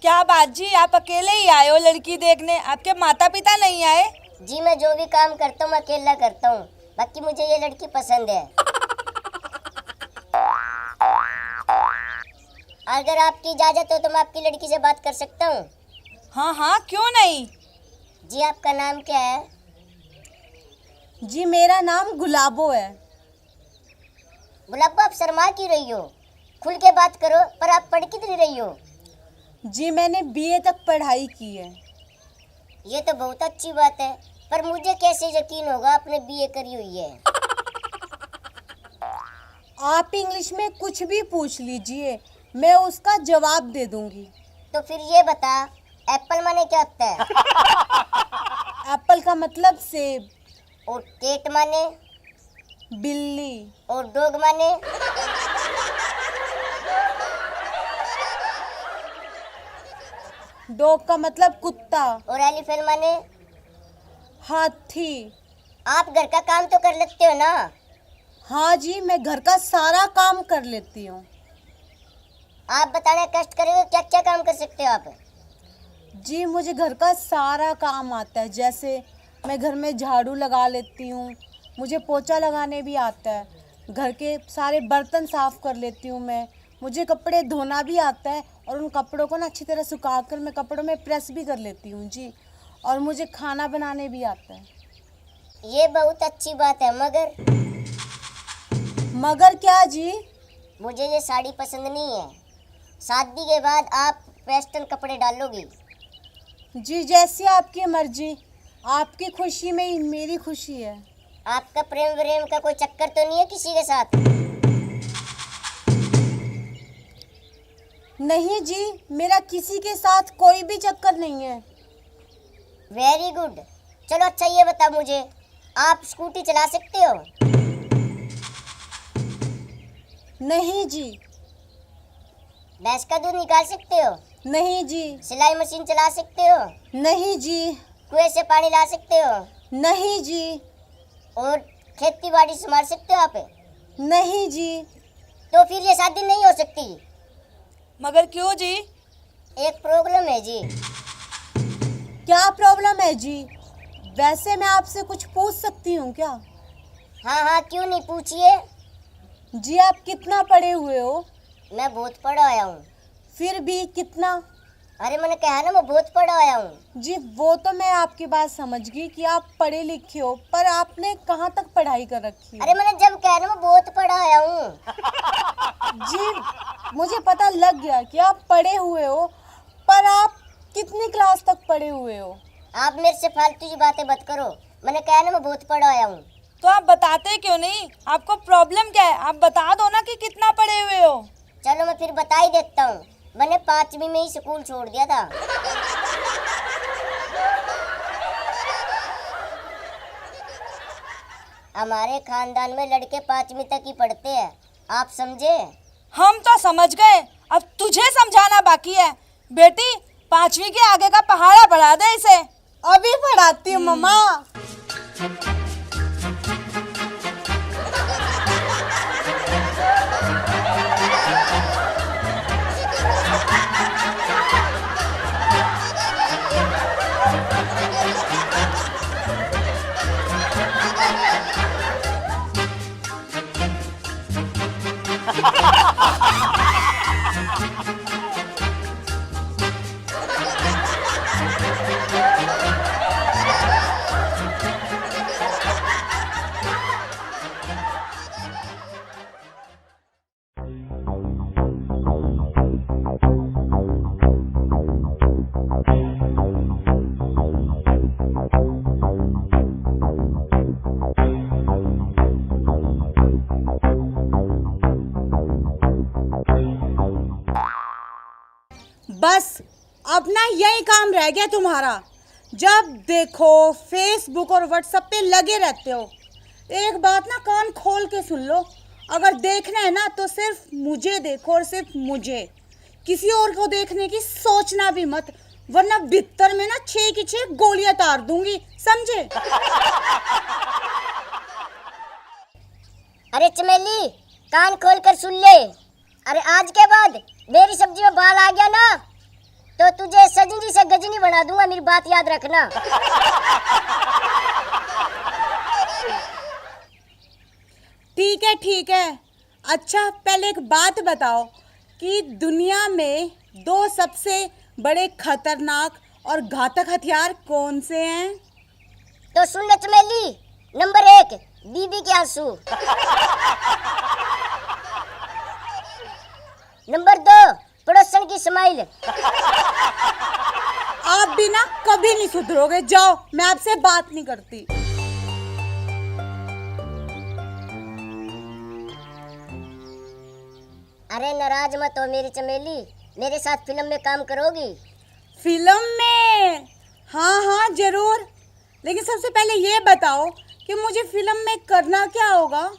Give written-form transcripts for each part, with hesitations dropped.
क्या बात जी, आप अकेले ही आए हो लड़की देखने? आपके माता पिता नहीं आए? जी मैं जो भी काम करता हूँ अकेला करता हूँ, बाकी मुझे ये लड़की पसंद है। अगर आपकी इजाजत हो तो मैं आपकी लड़की से बात कर सकता हूँ? हाँ हाँ, क्यों नहीं। जी आपका नाम क्या है? जी मेरा नाम गुलाबो है। गुलाबो, आप शर्मा क्यों रही हो? खुल के बात करो। पर आप पढ़ कितनी रही हो? जी मैंने बीए तक पढ़ाई की है। ये तो बहुत अच्छी बात है, पर मुझे कैसे यकीन होगा आपने बीए करी हुई है? आप इंग्लिश में कुछ भी पूछ लीजिए, मैं उसका जवाब दे दूंगी। तो फिर ये बता, एप्पल माने क्या होता है? एप्पल का मतलब सेब। और केट माने? बिल्ली। और डॉग माने? डॉग का मतलब कुत्ता। और एलिफेंट माने? हाथी। आप घर का काम तो कर लेते हो ना? हाँ जी, मैं घर का सारा काम कर लेती हूँ। आप बताने कष्ट करेंगे, क्या क्या काम कर सकते हो आप? जी मुझे घर का सारा काम आता है, जैसे मैं घर में झाड़ू लगा लेती हूँ, मुझे पोछा लगाने भी आता है, घर के सारे बर्तन साफ़ कर लेती हूँ मैं, मुझे कपड़े धोना भी आता है और उन कपड़ों को ना अच्छी तरह सुखाकर मैं कपड़ों में प्रेस भी कर लेती हूँ जी। और मुझे खाना बनाने भी आता है। ये बहुत अच्छी बात है, मगर क्या जी? मुझे ये साड़ी पसंद नहीं है। शादी के बाद आप वेस्टर्न कपड़े डालोगी। जी जैसी आपकी मर्जी, आपकी खुशी में ही मेरी खुशी है। आपका प्रेम व्रेम का कोई चक्कर तो नहीं है किसी के साथ? नहीं जी, मेरा किसी के साथ कोई भी चक्कर नहीं है। Very good. चलो अच्छा ये बता मुझे, आप स्कूटी चला सकते हो? नहीं जी। भैंस का दूध निकाल सकते हो? नहीं जी। सिलाई मशीन चला सकते हो? नहीं जी। कुएं से पानी ला सकते हो? नहीं जी। और खेती बाड़ी संभाल सकते हो आप? नहीं जी। तो फिर ये शादी नहीं हो सकती। मगर क्यों जी? एक प्रॉब्लम है जी। क्या प्रॉब्लम है जी? वैसे मैं आपसे कुछ पूछ सकती हूँ क्या? हाँ हाँ, क्यों नहीं, पूछिए। जी आप कितना पढ़े हुए हो? मैं बहुत पढ़ा आया हूँ। फिर भी कितना? अरे मैंने कहा ना, मैं बहुत पढ़ा आया हूँ। जी वो तो मैं आपकी बात समझ गई कि आप पढ़े लिखे हो, पर आपने कहाँ तक पढ़ाई कर रखी है? अरे मैंने जब कहा ना मैं बहुत पढ़ा आया हूँ। जी मुझे पता लग गया कि आप पढ़े हुए हो, पर आप कितनी क्लास तक पढ़े हुए हो? आप मेरे से फालतू की बातें मत करो। मैंने कहा ना मैं बहुत पढ़ा आया हूँ। तो आप बताते क्यों नहीं? आपको प्रॉब्लम क्या है? आप बता दो ना कि कितना पढ़े हुए हो। चलो मैं फिर बता ही देता हूँ। मैंने 5वीं में ही स्कूल छोड़ दिया था। हमारे खानदान में लड़के 5वीं तक ही पढ़ते हैं, आप समझे? हम तो समझ गए, अब तुझे समझाना बाकी है। बेटी 5वीं के आगे का पहाड़ा पढ़ा दे इसे। अभी पढ़ाती हूँ मम्मा। बस अब ना यही काम रह गया तुम्हारा। जब देखो फेसबुक और व्हाट्सएप पे लगे रहते हो। एक बात ना कान खोल के सुन लो, अगर देखना है ना तो सिर्फ मुझे देखो और सिर्फ मुझे, किसी और को देखने की सोचना भी मत, वरना भीतर में ना 6 की 6 गोलियां तार दूंगी, समझे? अरे चमेली, कान खोल कर सुन ले। अरे आज के बाद मेरी सब्जी में बाल आ गया ना, तो तू बना दूंगा, मेरी बात याद रखना। ठीक है। अच्छा पहले एक बात बताओ कि दुनिया में 2 सबसे बड़े खतरनाक और घातक हथियार कौन से हैं? तो सुन ले चमेली, नंबर 1 बीबी के आंसू, नंबर 2 पड़ोसन की स्माइल। आप भी ना कभी नहीं सुधरोगे, जाओ, मैं आपसे बात नहीं करती। अरे नाराज मत हो मेरी चमेली, मेरे साथ फिल्म में काम करोगी? फिल्म में? हाँ जरूर, लेकिन सबसे पहले ये बताओ कि मुझे फिल्म में करना क्या होगा?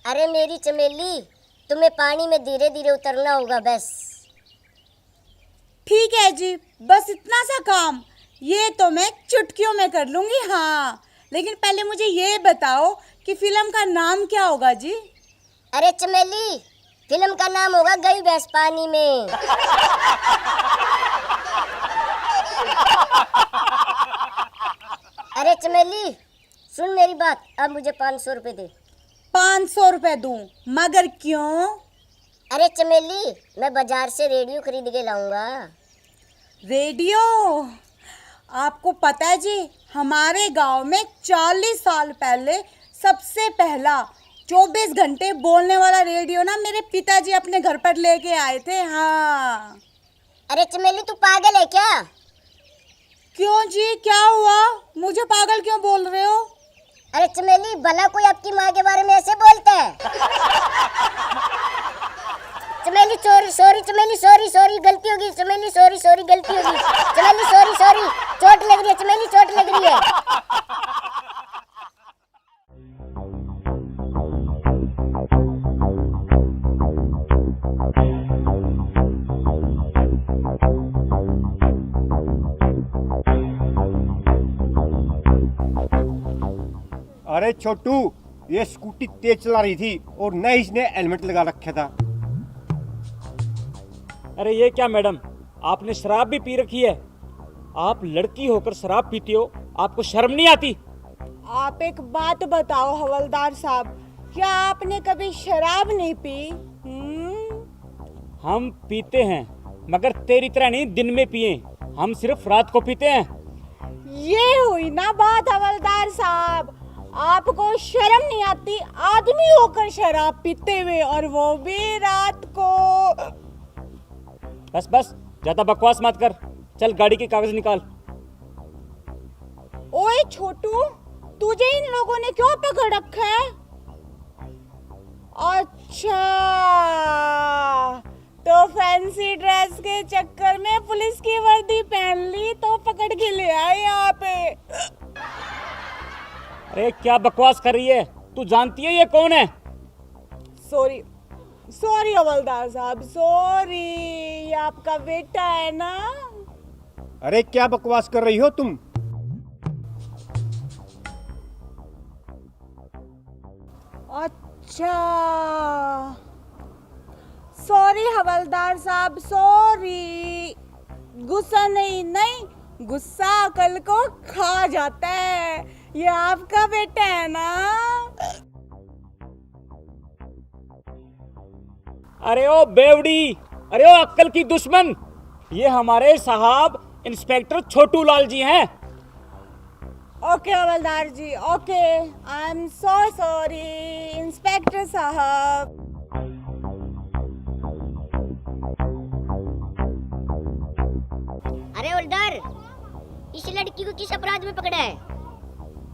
अरे मेरी चमेली, तुम्हें पानी में धीरे धीरे उतरना होगा बस। ठीक है जी, बस इतना सा काम, ये तो मैं चुटकियों में कर लूंगी। हाँ, लेकिन पहले मुझे ये बताओ कि फिल्म का नाम क्या होगा जी? अरे चमेली, फिल्म का नाम होगा गई भैंस पानी में। अरे चमेली सुन मेरी बात, अब मुझे 500 रुपए दे। 500 रुपए दूं? मगर क्यों? अरे चमेली, मैं बाजार से रेडियो खरीद के लाऊंगा। रेडियो? आपको पता है जी, हमारे गांव में 40 साल पहले सबसे पहला 24 घंटे बोलने वाला रेडियो ना मेरे पिताजी अपने घर पर लेके आए थे। हाँ। अरे चमेली तू पागल है क्या? क्यों जी, क्या हुआ? मुझे पागल क्यों बोल रहे हो? अरे चमेली, भला कोई आपकी माँ के बारे में ऐसे बोलता है? चमेली सॉरी चमेली, सॉरी गलती होगी चमेली, सॉरी गलती होगी चमेली, सॉरी चोट लग रही है चमेली, चोट लग रही है। अरे छोटू, ये स्कूटी तेज चला रही थी और न इसने हेलमेट लगा रखा था। अरे ये क्या मैडम, आपने शराब भी पी रखी है? आप लड़की होकर शराब पीती हो, आपको शर्म नहीं आती? आप एक बात बताओ हवलदार साहब, क्या आपने कभी शराब नहीं पी? हम पीते हैं, मगर तेरी तरह नहीं दिन में पिए, हम सिर्फ रात को पीते हैं। ये हुई ना बात हवलदार साहब, आपको शर्म नहीं आती आदमी होकर शराब पीते हुए, और वो भी रात को। बस ज्यादा बकवास मत कर, चल गाड़ी के कागज निकाल। ओए छोटू, तुझे इन लोगों ने क्यों पकड़ रखा है? अच्छा, तो फैंसी ड्रेस के चक्कर में पुलिस की वर्दी पहन ली तो पकड़ के ले आए यहाँ पे। अरे क्या बकवास कर रही है? तू जानती है ये कौन है? सॉरी हवलदार साहब, सॉरी, ये आपका बेटा है ना? अरे क्या बकवास कर रही हो तुम? अच्छा, सॉरी हवलदार साहब, सॉरी। गुस्सा नहीं, गुस्सा अकल को खा जाता है। ये आपका बेटा है ना? अरे ओ बेवड़ी, अरे ओ अक्ल की दुश्मन, ये हमारे साहब इंस्पेक्टर छोटू लाल जी हैं। ओके हवलदार जी, okay, I am so sorry inspector साहब। अरे हवलदार, इस लड़की को किस अपराध में पकड़ा है?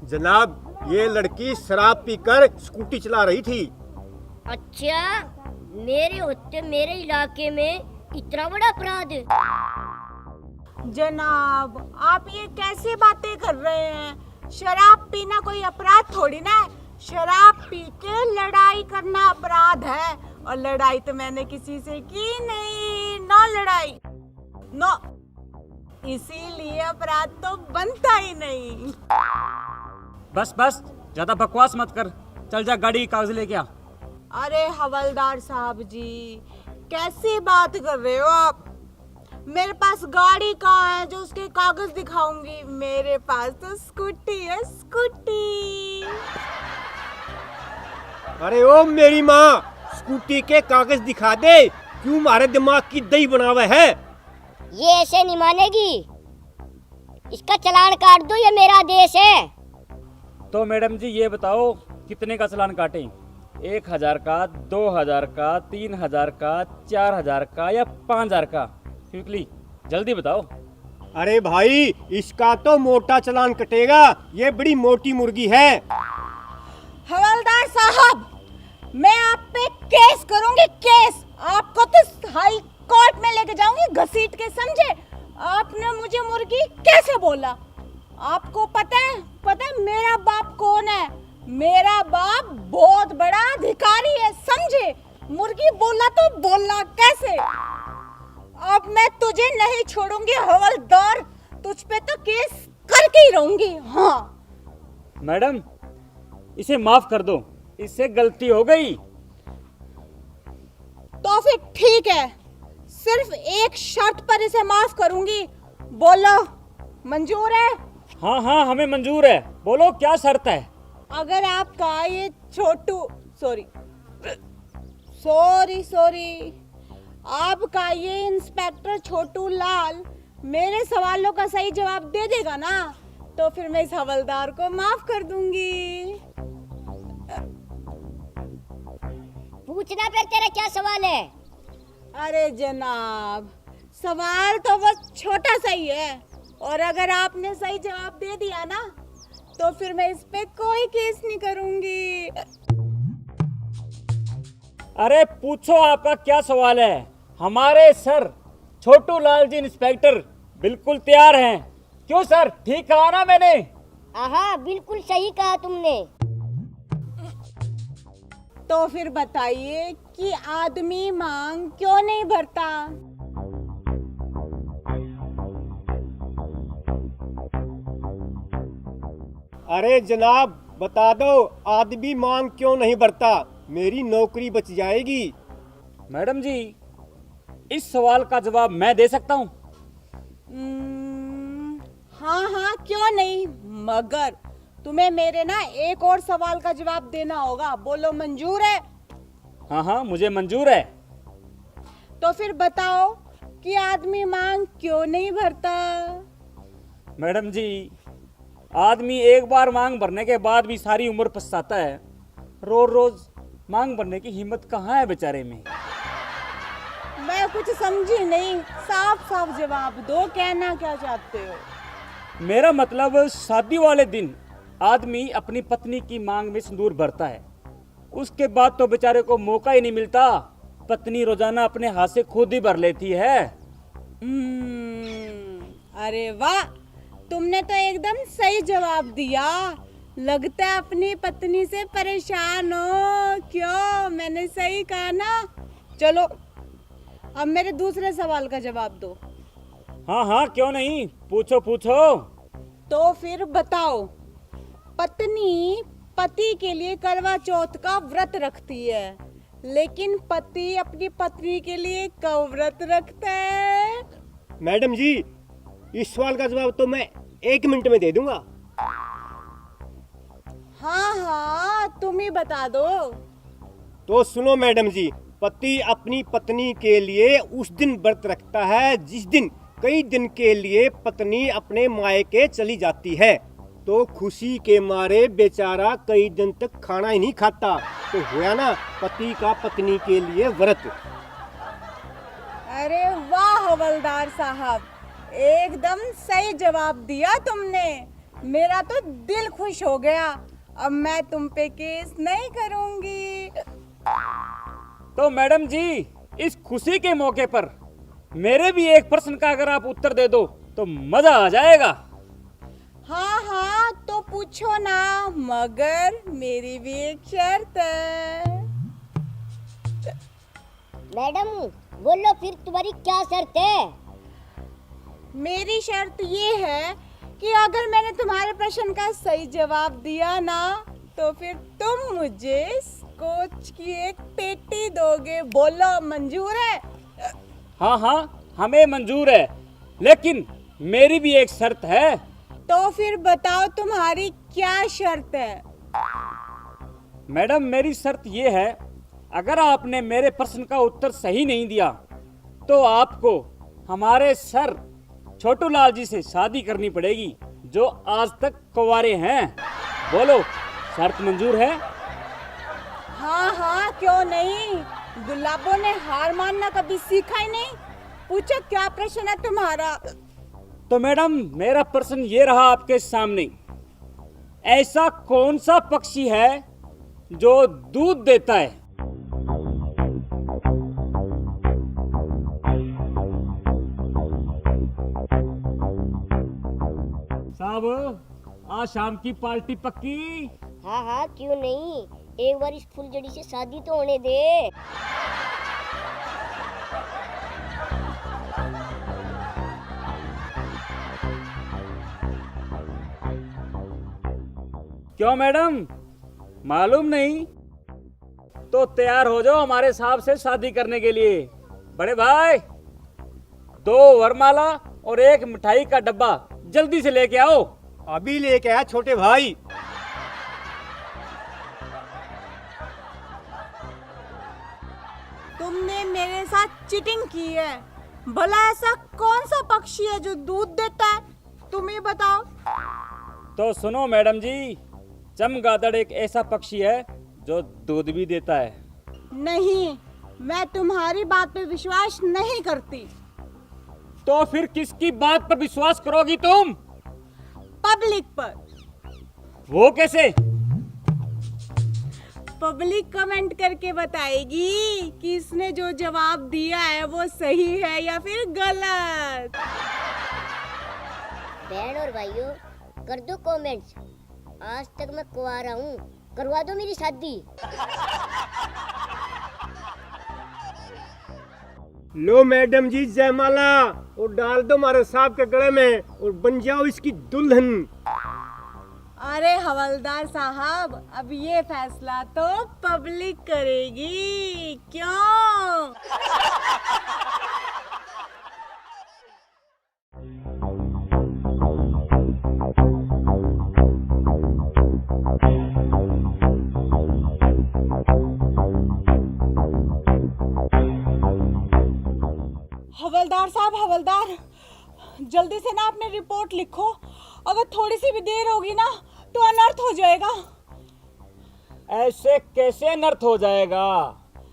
जनाब, ये लड़की शराब पीकर स्कूटी चला रही थी। अच्छा, मेरे होते मेरे इलाके में इतना बड़ा अपराध? जनाब, आप ये कैसे बातें कर रहे हैं? शराब पीना कोई अपराध थोड़ी ना है। शराब पी के लड़ाई करना अपराध है, और लड़ाई तो मैंने किसी से की नहीं, नो लड़ाई, नो, इसीलिए अपराध तो बनता ही नहीं। बस ज्यादा बकवास मत कर, चल जा गाड़ी के कागज लेके आ। अरे हवलदार साहब जी, कैसी बात कर रहे हो आप? मेरे पास गाड़ी कहाँ है जो उसके कागज दिखाऊंगी? मेरे पास तो स्कूटी है, स्कूटी। अरे ओ मेरी माँ, स्कूटी के कागज दिखा दे। क्यों मारे दिमाग की दही बनावे है? ये ऐसे नहीं मानेगी, इसका चालान काट दो, ये मेरा देश है। तो मैडम जी ये बताओ कितने का चालान काटें? 1000 का, 2000 का, 3000 का, 4000 का या 5000 का? क्विकली जल्दी बताओ। अरे भाई, इसका तो मोटा चालान कटेगा, ये बड़ी मोटी मुर्गी है। हवलदार साहब, मैं आप पे केस करूंगी, केस। आपको तो हाई कोर्ट में लेके जाऊंगी घसीट के, समझे? आपने मुझे मुर्गी कैसे बोला? आपको पता है मेरा बाप कौन है? मेरा बाप बहुत बड़ा अधिकारी है, समझे? मुर्गी बोला तो बोलना कैसे? अब मैं तुझे नहीं छोड़ूंगी हवलदार, तुझ पे तो केस करके ही रहूंगी। हाँ मैडम, इसे माफ कर दो, इससे गलती हो गई। तो फिर ठीक है, सिर्फ एक शर्त पर इसे माफ करूंगी। बोलो, मंजूर है? हाँ हाँ, हमें मंजूर है। बोलो क्या शर्त है? अगर आपका ये छोटू सॉरी आपका ये इंस्पेक्टर छोटू लाल मेरे सवालों का सही जवाब दे देगा ना, तो फिर मैं इस हवलदार को माफ कर दूंगी। पूछना फिर तेरा क्या सवाल है? अरे जनाब, सवाल तो बस छोटा सा ही है, और अगर आपने सही जवाब दे दिया ना, तो फिर मैं इस पे कोई केस नहीं करूंगी। अरे पूछो, आपका क्या सवाल है? हमारे सर छोटू लाल जी इंस्पेक्टर बिल्कुल तैयार हैं। क्यों सर, ठीक कहा ना मैंने? हाँ, बिल्कुल सही कहा तुमने। तो फिर बताइए कि आदमी मांग क्यों नहीं भरता? अरे जनाब, बता दो, आदमी मांग क्यों नहीं भरता? मेरी नौकरी बच जाएगी। मैडम जी, इस सवाल का जवाब मैं दे सकता हूँ। हाँ, क्यों नहीं, मगर तुम्हें मेरे ना एक और सवाल का जवाब देना होगा। बोलो, मंजूर है? हाँ, मुझे मंजूर है। तो फिर बताओ कि आदमी मांग क्यों नहीं भरता? मैडम जी, आदमी एक बार मांग भरने के बाद भी सारी उम्र पछताता है। रोज रोज मांग भरने की हिम्मत कहाँ है बेचारे में। मैं कुछ समझी नहीं, साफ साफ जवाब दो, कहना क्या चाहते हो? मेरा मतलब, शादी वाले दिन आदमी अपनी पत्नी की मांग में सिंदूर भरता है, उसके बाद तो बेचारे को मौका ही नहीं मिलता। पत्नी रोजाना अपने हाथ से खुद ही भर लेती है। अरे वाह, तुमने तो एकदम सही जवाब दिया। लगता है अपनी पत्नी से परेशान हो। क्यों, मैंने सही कहा ना? चलो, अब मेरे दूसरे सवाल का जवाब दो। हाँ, क्यों नहीं, पूछो पूछो। तो फिर बताओ, पत्नी पति के लिए करवा चौथ का व्रत रखती है, लेकिन पति अपनी पत्नी के लिए कब व्रत रखता है? मैडम जी, इस सवाल का जवाब तो मैं 1 मिनट में दे दूंगा। हाँ, तुम ही बता दो। तो सुनो मैडम जी, पति अपनी पत्नी के लिए उस दिन व्रत रखता है जिस दिन कई दिन के लिए पत्नी अपने मायके चली जाती है। तो खुशी के मारे बेचारा कई दिन तक खाना ही नहीं खाता। तो हुआ ना पति का पत्नी के लिए व्रत। अरे वाह हवलदार साहब, एकदम सही जवाब दिया तुमने। मेरा तो दिल खुश हो गया। अब मैं तुम पे केस नहीं करूंगी। तो मैडम जी, इस खुशी के मौके पर मेरे भी एक प्रश्न का अगर आप उत्तर दे दो तो मजा आ जाएगा। हाँ, तो पूछो ना, मगर मेरी भी एक शर्त है। मैडम बोलो फिर, तुम्हारी क्या शर्त है? मेरी शर्त ये है कि अगर मैंने तुम्हारे प्रश्न का सही जवाब दिया ना, तो फिर तुम मुझे स्कॉच की एक पेटी दोगे। बोलो, मंजूर है? हाँ, हमें मंजूर है, लेकिन मेरी भी एक शर्त है। तो फिर बताओ तुम्हारी क्या शर्त है? मैडम, मेरी शर्त ये है, अगर आपने मेरे प्रश्न का उत्तर सही नहीं दिया तो आपको हमारे सर छोटू लाल जी से शादी करनी पड़ेगी, जो आज तक कुंवारे हैं। बोलो, शर्त मंजूर है? हाँ हाँ, क्यों नहीं। गुलाबों ने हार मानना कभी सीखा ही नहीं। पूछो क्या प्रश्न है तुम्हारा? तो मैडम, मेरा प्रश्न ये रहा आपके सामने, ऐसा कौन सा पक्षी है जो दूध देता है? साहब, आज शाम की पार्टी पक्की? हाँ हाँ, क्यों नहीं, एक बार इस फुलझड़ी से शादी तो होने दे। क्यों मैडम, मालूम नहीं? तो तैयार हो जाओ हमारे साहब से शादी करने के लिए। बड़े भाई, 2 वरमाला और 1 मिठाई का डब्बा जल्दी से लेके आओ। अभी लेके आया छोटे भाई। तुमने मेरे साथ चीटिंग की है। भला ऐसा कौन सा पक्षी है जो दूध देता है? तुम ही बताओ। तो सुनो मैडम जी, चमगादड़ एक ऐसा पक्षी है जो दूध भी देता है। नहीं, मैं तुम्हारी बात पे विश्वास नहीं करती। तो फिर किसकी बात पर विश्वास करोगी तुम? पब्लिक पर। वो कैसे? पब्लिक कमेंट करके बताएगी कि इसने जो जवाब दिया है वो सही है या फिर गलत। बहन और भाइयों, कर दो कमेंट्स। आज तक मैं कुंवारा हूँ, करवा दो मेरी शादी। लो मैडम जी, जयमाला और डाल दो हमारे साहब के गले में और बन जाओ इसकी दुल्हन। अरे हवलदार साहब, अब ये फैसला तो पब्लिक करेगी, क्यों? हवलदार साहब, हवलदार, जल्दी से ना अपनी रिपोर्ट लिखो। अगर थोड़ी सी भी देर होगी ना तो अनर्थ हो जाएगा। ऐसे कैसे अनर्थ हो जाएगा?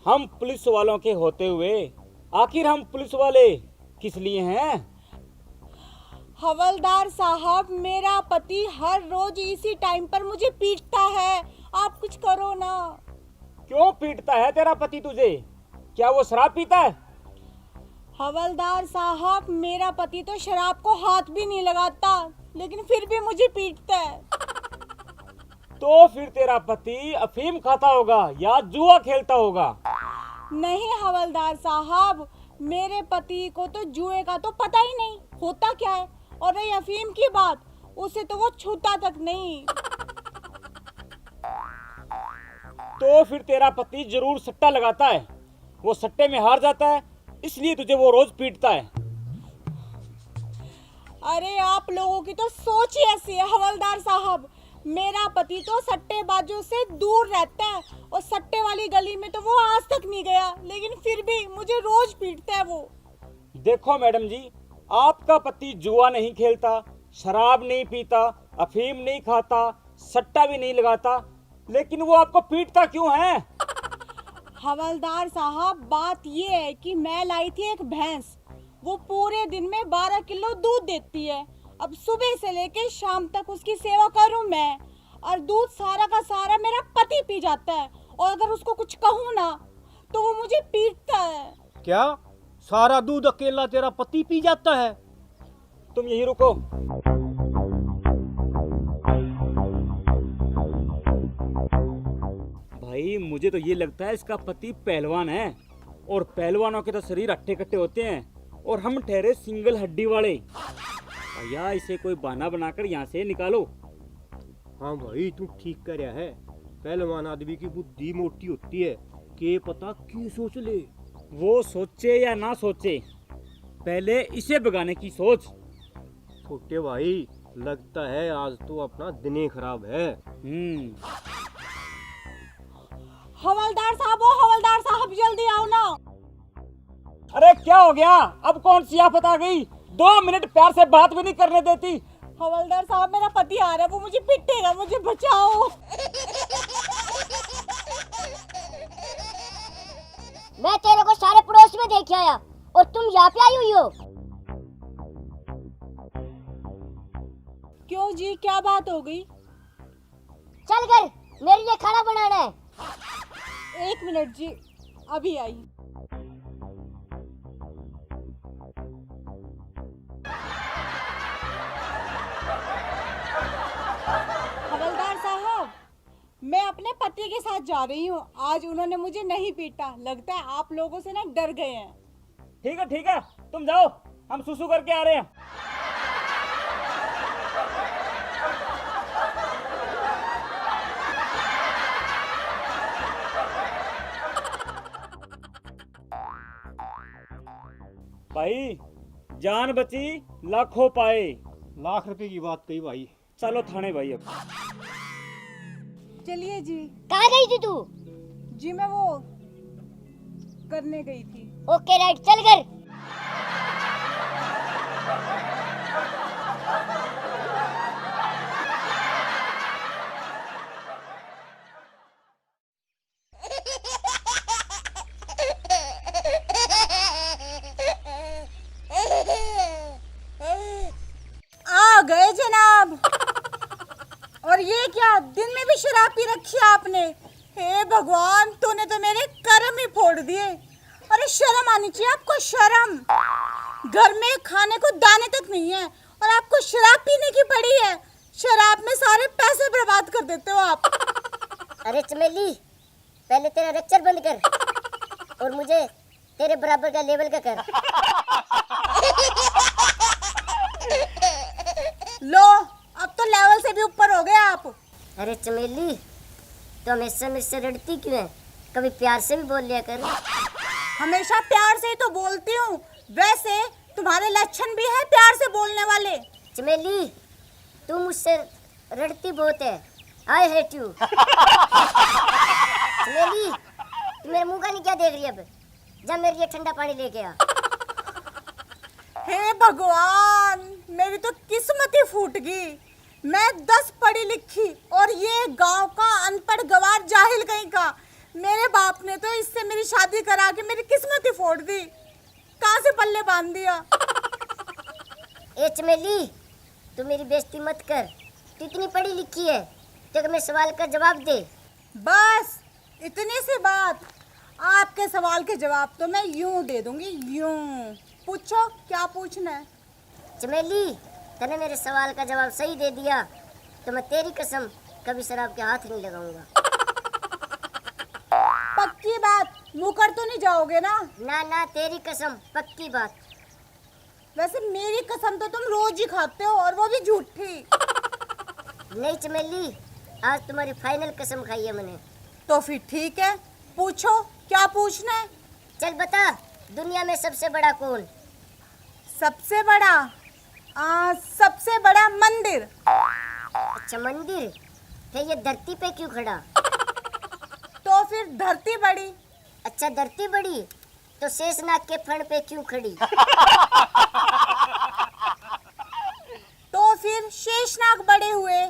हम पुलिस वालों के होते हुए आखिर हम पुलिस वाले किस लिए हैं? हवलदार साहब, मेरा पति हर रोज इसी टाइम पर मुझे पीटता है। आप कुछ करो ना। क्यों पीटता है तेरा पति तुझे? क्या वो शराब पीता है? हवलदार साहब, मेरा पति तो शराब को हाथ भी नहीं लगाता, लेकिन फिर भी मुझे पीटता है। तो फिर तेरा पति अफीम खाता होगा या जुआ खेलता होगा। नहीं हवलदार साहब, मेरे पति को तो जुए का तो पता ही नहीं होता क्या है, और रही अफीम की बात, उसे तो वो छूता तक नहीं। तो फिर तेरा पति जरूर सट्टा लगाता है, वो सट्टे में हार जाता है, इसलिए तुझे वो रोज पीटता है। अरे आप लोगों की तो सोच ही ऐसी है हवलदार साहब। मेरा पति तो सट्टेबाजों से दूर रहता है और सट्टे वाली गली में तो वो आज तक नहीं गया, लेकिन फिर भी मुझे रोज पीटता है वो। देखो मैडम जी, आपका पति जुआ नहीं खेलता, शराब नहीं पीता, अफीम नहीं खाता, सट्टा भी नहीं लगाता, लेकिन वो आपको पीटता क्यों है? हवलदार साहब, बात ये है कि मैं लाई थी एक भैंस, वो पूरे दिन में 12 किलो दूध देती है। अब सुबह से लेके शाम तक उसकी सेवा करूं मैं, और दूध सारा का सारा मेरा पति पी जाता है, और अगर उसको कुछ कहूँ ना तो वो मुझे पीटता है। क्या सारा दूध अकेला तेरा पति पी जाता है? तुम यही रुको। भाई, मुझे तो ये लगता है इसका पति पहलवान है, और पहलवानों के तो शरीर अट्टे कट्टे होते हैं, और हम ठहरे सिंगल हड्डी वाले। भैया, इसे कोई बहाना बनाकर यहाँ से निकालो। हाँ भाई, तू ठीक कर रहा है। पहलवान आदमी की बुद्धि मोटी होती है, के पता क्यों सोच ले। वो सोचे या ना सोचे, पहले इसे भगाने की सोच। छोटे भाई, लगता है आज तो अपना दिन ही खराब है। हवलदार साहब, ओ हवलदार साहब, जल्दी आओ ना। अरे क्या हो गया? अब कौन सी आफत आ गई? 2 मिनट प्यार से बात भी नहीं करने देती। हवलदार साहब, मेरा पति आ रहा है, वो मुझे पिटेगा, मुझे बचाओ। मैं तेरे को सारे पड़ोस में देख आया और तुम यहाँ पे आई हुई हो। क्यों जी, क्या बात हो गई? चल कर, मेरे लिए खाना बनाना है। 1 मिनट जी, अभी आई। हवलदार साहब, मैं अपने पति के साथ जा रही हूँ। आज उन्होंने मुझे नहीं पीटा, लगता है आप लोगों से ना डर गए हैं। ठीक है, तुम जाओ, हम सुसु करके आ रहे हैं। भाई, जान बची लाखों पाए। लाख रुपए की बात कही भाई। चलो थाने भाई। अब चलिए जी। कहाँ गई थी तू? जी मैं वो करने गई थी। ओके राइट, चल कर। आ गए जनाब। और ये क्या, दिन में भी शराब पी रखी है आपने? हे भगवान, तूने तो मेरे कर्म ही फोड़ दिए। अरे शर्म आनी चाहिए आपको, शर्म। घर में खाने को दाने तक नहीं है और आपको शराब पीने की पड़ी है। शराब में सारे पैसे बर्बाद कर देते हो आप। अरे चमेली, पहले तेरा लेक्चर बंद कर और मुझे तेरे बराबर का लेवल का कर। लो, अब तो लेवल से भी ऊपर हो गए आप। अरे चमेली, तो हमेशा मेरे से लड़ती क्यों है? कभी प्यार से भी बोल लिया कर। हमेशा प्यार से ही तो बोलती हूँ, वैसे तुम्हारे लक्षण भी है प्यार से बोलने वाले। चमेली, तू मुझसे लड़ती बहुत है। I hate you. चमेली, तू मेरे मुंह का नहीं क्या देख रही है? अब जब मेरे लिए ठंडा पानी लेके आ। हे भगवान, मेरी तो किस्मत ही फूट गई। मैं 10 पढ़ी लिखी और ये गांव का अनपढ़ गवार जाहिल कहीं का। मेरे बाप ने तो इससे मेरी शादी करा के मेरी किस्मत ही फोड़ दी। कहाँ से पल्ले बांध दिया। ए चमेली, तू मेरी बेइज्जती मत कर। तू इतनी पढ़ी लिखी है तो मैं सवाल का जवाब दे। बस इतनी सी बात। आपके सवाल के जवाब तो मैं यूं दे दूंगी, यूं। पूछो, क्या पूछना है? चमेली, तूने मेरे सवाल का जवाब सही दे दिया तो मैं तेरी कसम कभी शराब के हाथ नहीं लगाऊंगा। पक्की बात, मुकर तो नहीं जाओगे ना? ना ना, तेरी कसम, पक्की बात। वैसे मेरी कसम तो तुम रोज ही खाते हो और वो भी झूठी। नहीं चमेली, आज तुम्हारी फाइनल कसम खाई है मैंने। तो फिर ठीक है, पूछो, क्या पूछना है? चल बता, दुनिया में सबसे बड़ा कौन? सबसे बड़ा? सबसे बड़ा मंदिर। अच्छा मंदिर, फिर ये धरती पे क्यों खड़ा? तो फिर धरती बड़ी। अच्छा धरती बड़ी, तो शेषनाग के फण पे क्यों खड़ी? तो फिर शेषनाग बड़े हुए।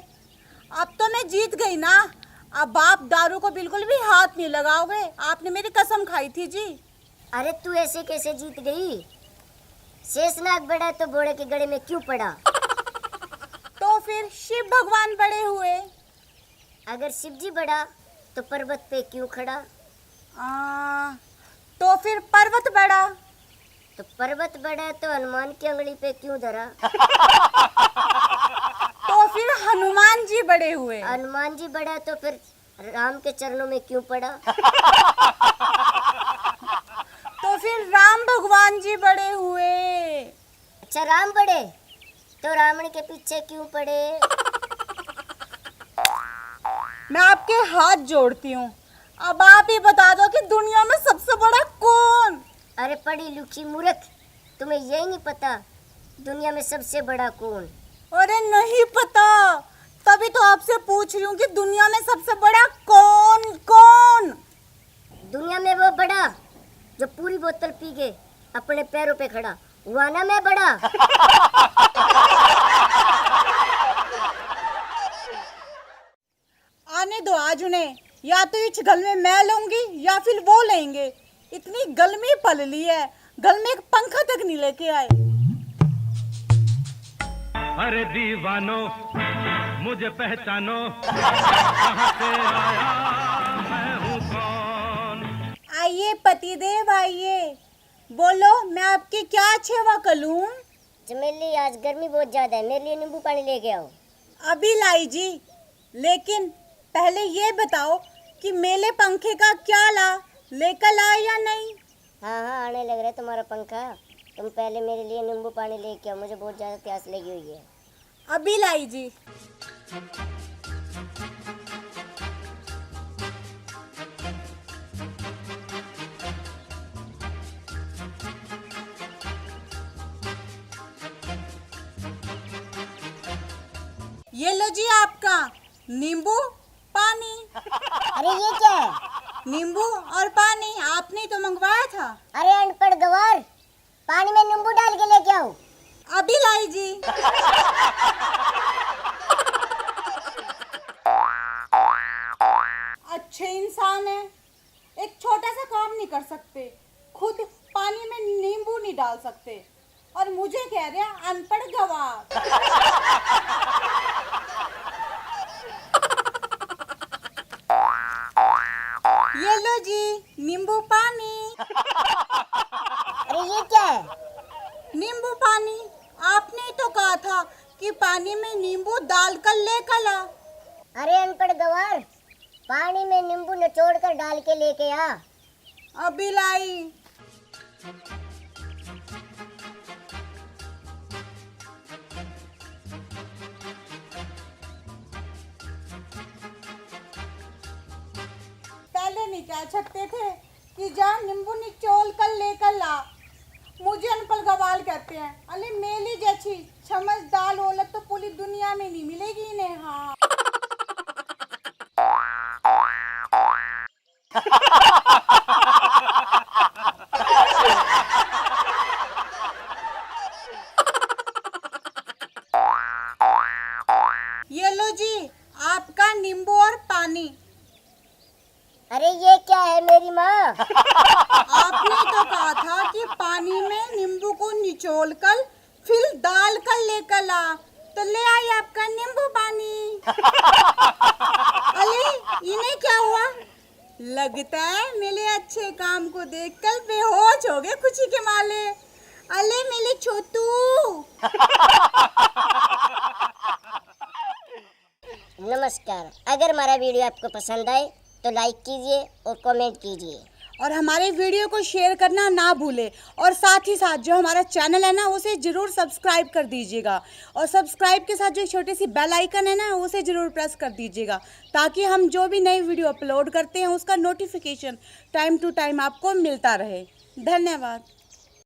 अब तो मैं जीत गई ना। अब आप दारू को बिल्कुल भी हाथ नहीं लगाओगे, आपने मेरी कसम खाई थी जी। अरे तू ऐसे कैसे जीत गई? शेषनाग बड़ा तो घोड़े के गड़े में क्यों पड़ा? तो फिर शिव भगवान बड़े हुए। अगर शिव जी बड़ा तो पर्वत पे क्यों खड़ा? तो फिर पर्वत बड़ा। तो पर्वत बड़ा तो हनुमान की अंगली पे क्यों धरा? तो फिर हनुमान जी बड़े हुए। हनुमान जी बड़ा तो फिर राम के चरणों में क्यों पड़ा? तो फिर राम भगवान जी बड़े हुए। अच्छा राम बड़े तो रावण के पीछे क्यों पड़े? मैं आपके हाथ जोड़ती हूँ, अब आप ही बता दो कि दुनिया में सबसे बड़ा कौन? अरे पढ़ी लिखी मूर्ख, तुम्हें यही नहीं पता दुनिया में सबसे बड़ा कौन? अरे नहीं पता, तभी तो आपसे पूछ रही हूँ कि दुनिया में सबसे बड़ा कौन कौन? दुनिया में वो बड़ा जो पूरी बोतल पी के अपने पैरों पे खड़ा हुआ ना, मैं बड़ा। आने दो आज उन्हें, या तो इस गल में मैं लूंगी या फिर वो लेंगे। इतनी गलमी पल ली है, गल में एक पंखा तक नहीं लेके आए। अरे दीवानो मुझे पहचानो, कहाँ से आया मैं हूँ कौन? आइए पतिदेव आइए, बोलो मैं आपकी क्या सेवा करूं? चमेली आज गर्मी बहुत ज्यादा है, मेरे लिए नींबू पानी लेके आओ। अभी लाई जी, लेकिन पहले ये बताओ कि मेले पंखे का क्या ला, लेकर आए या नहीं? हाँ हाँ आने लग रहा है तुम्हारा पंखा। तुम पहले मेरे लिए नींबू पानी लेके आओ, मुझे बहुत ज्यादा प्यास लगी हुई है। अभी लाई जी। ये लो जी आपका नींबू पानी। अरे ये क्या है? नींबू और पानी आपने ही तो मंगवाया था। अरे अनपढ़ गवार, पानी में नींबू डाल के लेके आओ। अभी लाई जी। अच्छे इंसान है, एक छोटा सा काम नहीं कर सकते, खुद पानी में नींबू नहीं डाल सकते और मुझे कह रहे हैं अनपढ़ गवार। ये लो जी नींबू पानी। अरे ये क्या है? नींबू पानी, आपने ही तो कहा था कि पानी में नींबू डालकर लेकर ला। अरे अनपढ़ गवार, पानी में नींबू निचोड़ कर डाल के लेके आ। अभी लाई। पहले नहीं कह सकते थे कि जा नींबू निचोड़ कर लेकर ला? मुझे अनपढ़ गवार कहते हैं। अरे मेली जैसी समझदार औरत तो पूरी दुनिया में नहीं मिलेगी इन्हें। हाँ ये लो जी आपका नींबू और पानी। अरे ये क्या है मेरी माँ? आपने तो कहा था कि पानी में नींबू को निचोड़कर फिर डाल कर लेकर ला, तो ले आई आपका नींबू पानी। अरे इन्हें क्या हुआ? लगता है मेरे अच्छे काम को देखकर बेहोश हो गए खुशी के मारे। अरे मेरे छोटू। नमस्कार, अगर हमारा वीडियो आपको पसंद आए तो लाइक कीजिए और कमेंट कीजिए और हमारे वीडियो को शेयर करना ना भूले, और साथ ही साथ जो हमारा चैनल है ना उसे ज़रूर सब्सक्राइब कर दीजिएगा, और सब्सक्राइब के साथ जो छोटी सी बेल आइकन है ना उसे ज़रूर प्रेस कर दीजिएगा, ताकि हम जो भी नई वीडियो अपलोड करते हैं उसका नोटिफिकेशन टाइम टू टाइम आपको मिलता रहे। धन्यवाद।